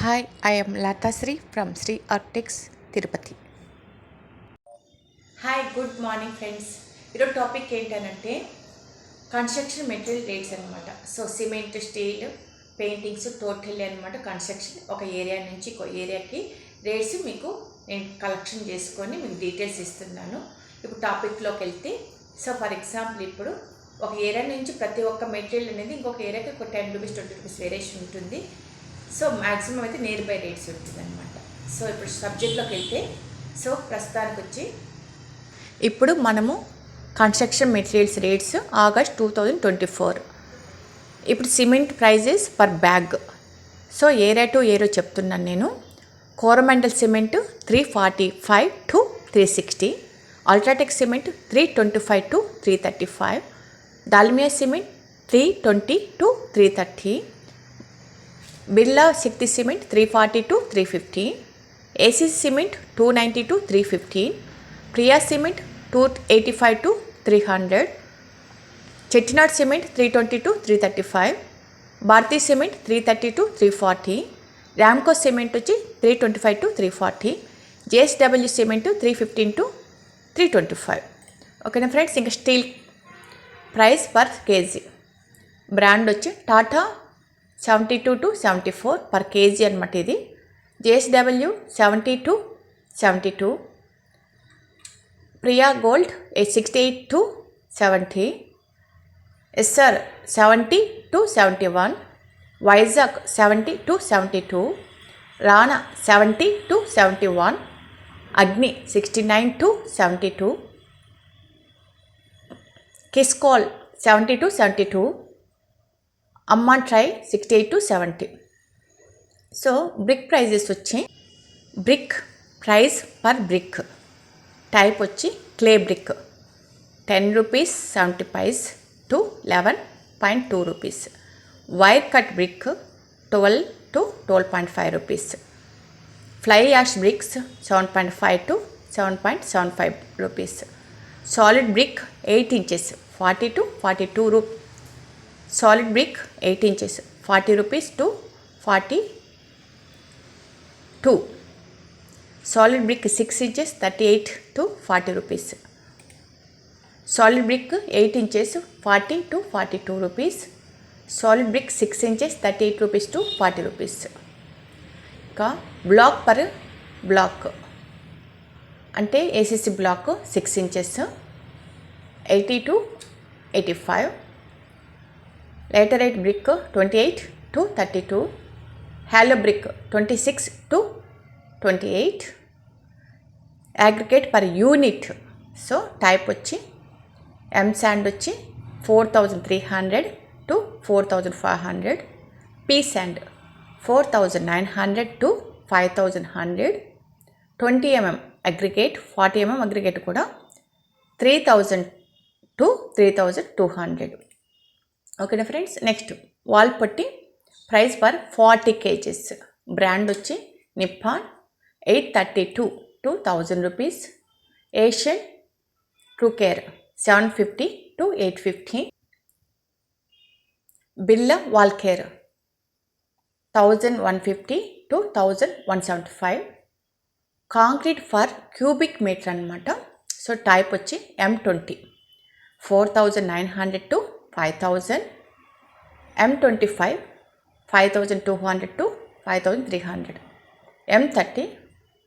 Hi, I am Lata Sri from Sri Architects, Tirupati. Hi good morning friends. ఈరోజు topic ఏంటంటే construction material rates అనమాట. So cement, steel, paintings total అనమాట. Construction ఒక area నుంచి ఇంకో ఏరియాకి రేట్స్ మీకు నేను కలెక్షన్ చేసుకొని మీకు డీటెయిల్స్ ఇస్తున్నాను. ఇప్పుడు టాపిక్లోకి వెళ్తే, సో ఫర్ ఎగ్జాంపుల్ ఇప్పుడు ఒక ఏరియా నుంచి ప్రతి ఒక్క మెటీరియల్ అనేది ఇంకొక ఏరియాకి ఒక 10 రూపీస్ 20 రూపీస్ వేరియేషన్ ఉంటుంది. సో మ్యాక్సిమం అయితే నియర్ బై రేట్స్ ఉంటుంది అనమాట. సో ఇప్పుడు సబ్జెక్ట్లోకి వెళ్తే, సో ప్రస్తుతానికి వచ్చి ఇప్పుడు మనము కన్స్ట్రక్షన్ మెటీరియల్స్ రేట్స్ ఆగస్ట్ 2024. ఇప్పుడు cement prices per bag. So area to area చెప్తున్నాను నేను. Coromandel cement 345 to 360, UltraTech cement 325 to 335, Dalmia cement 320 to 330, Birla Shakti cement 340 to 350, ACC cement 290 to 315, Priya cement 285 to 300, Chettinad cement 320 to 335, Bharathi cement 330 to 340, Ramco cement వచ్చి 325 to 340, JSW cement 315 to 325. ఓకేనా friends. ఇంకా steel price per KG brand వచ్చి Tata 72 to 74 per KG అనమాట. ఇది JSW 70 to 72, Priya gold 68 to 70, SR 70 to 71, Vizag 70 to 72, Rana 70 to 71, Agni 69 to 72, కిస్కాల్ 70 to 72, Amman try 68 to 70. So brick prices వచ్చి brick price per brick type వచ్చి clay brick 10 rupees 70 paise to 11.2 rupees, wire cut brick 12 to 12.5 rupees, fly ash bricks 7.5 to 7.75 rupees, solid brick 8 inches 40 to 42 rupees, solid brick 8 inches 40 rupees to 42, solid brick 6 inches 38 to 40 rupees, solid brick 8 inches 40 to 42 rupees, solid brick 6 inches 38 rupees to 40 rupees. ఇంకా block per block అంటే ACC block 6 inches 80 to 85, laterite brick 28 to 32, hollow brick 26 to 28, aggregate per unit. So type వచ్చి M sand వచ్చి 4300 to 4500, P sand 4900 to 5100, 20 mm aggregate 40 mm aggregate కూడా 3000 to 3200. ఓకేనా friends. Next wall putty price per 40 kgs brand వచ్చి Nippon 832 to 1000 rupees, Asian true care 750 to 850, Birla wall care 1150 to 1175, concrete per cubic meter అనమాట. So type వచ్చి M20 4900 to 5000, M25 5200 to 5300, M30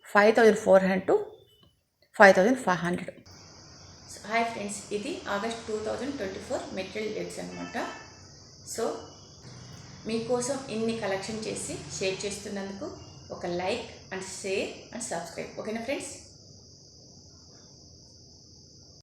5400 to 5500. Hi friends, ఇది August 2024 material rates అనమాట. So మీకోసం ఇన్ని collection చేసి share చేస్తున్నందుకు ఒక like and share and subscribe. ఓకేనా ఫ్రెండ్స్.